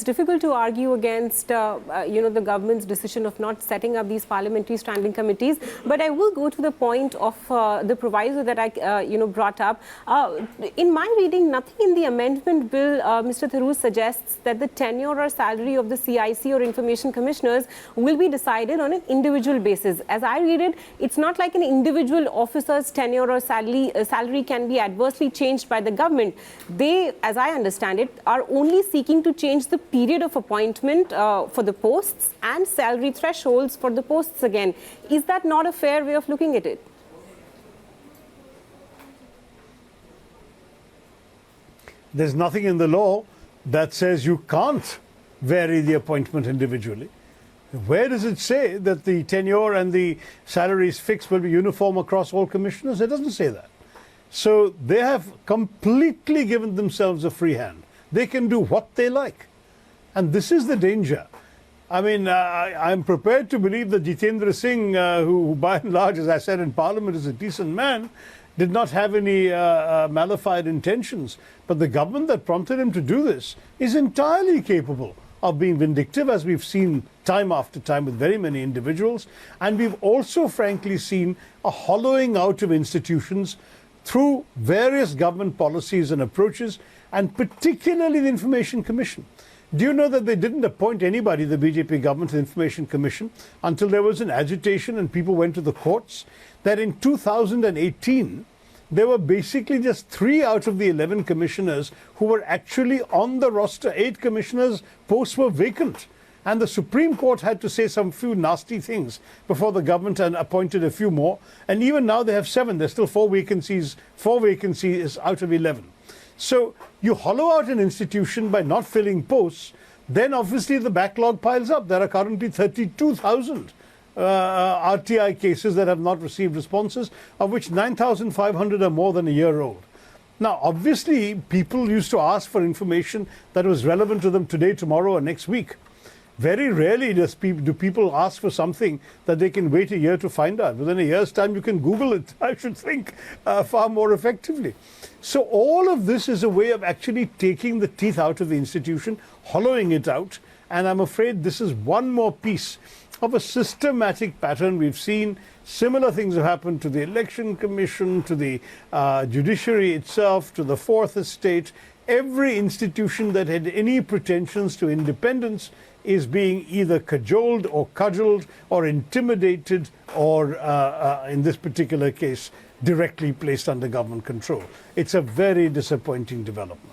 it's difficult to argue against, the government's decision of not setting up these parliamentary standing committees. But I will go to the point of the proviso that I, brought up. In my reading, nothing in the amendment bill, Mr. Tharoor, suggests that the tenure or salary of the CIC or information commissioners will be decided on an individual basis. As I read it, it's not like an individual officer's tenure or salary can be adversely changed by the government. They, as I understand it, are only seeking to change the period of appointment for the posts and salary thresholds for the posts again. Is that not a fair way of looking at it? There's nothing in the law that says you can't vary the appointment individually. Where does it say that the tenure and the salaries fixed will be uniform across all commissioners? It doesn't say that. So they have completely given themselves a free hand. They can do what they like. And this is the danger. I mean, I'm prepared to believe that Jitendra Singh, who by and large, as I said in Parliament, is a decent man, did not have any malified intentions. But the government that prompted him to do this is entirely capable of being vindictive, as we've seen time after time with very many individuals. And we've also, frankly, seen a hollowing out of institutions through various government policies and approaches, and particularly the Information Commission. Do you know that they didn't appoint anybody, the BJP government, to the Information Commission, until there was an agitation and people went to the courts? That in 2018, there were basically just 3 out of the 11 commissioners who were actually on the roster. 8 commissioners' posts were vacant. And the Supreme Court had to say some few nasty things before the government appointed a few more. And even now they have 7. There's still 4 vacancies. 4 vacancies out of 11. So you hollow out an institution by not filling posts, then obviously the backlog piles up. There are currently 32,000 RTI cases that have not received responses, of which 9,500 are more than a year old. Now, obviously, people used to ask for information that was relevant to them today, tomorrow, or next week. Very rarely do people ask for something that they can wait a year to find out. Within a year's time, you can Google it, I should think, far more effectively. So all of this is a way of actually taking the teeth out of the institution, hollowing it out. And I'm afraid this is one more piece of a systematic pattern. We've seen similar things have happened to the Election Commission, to the judiciary itself, to the Fourth Estate. Every institution that had any pretensions to independence is being either cajoled or cudgeled or intimidated or, in this particular case, directly placed under government control. It's a very disappointing development.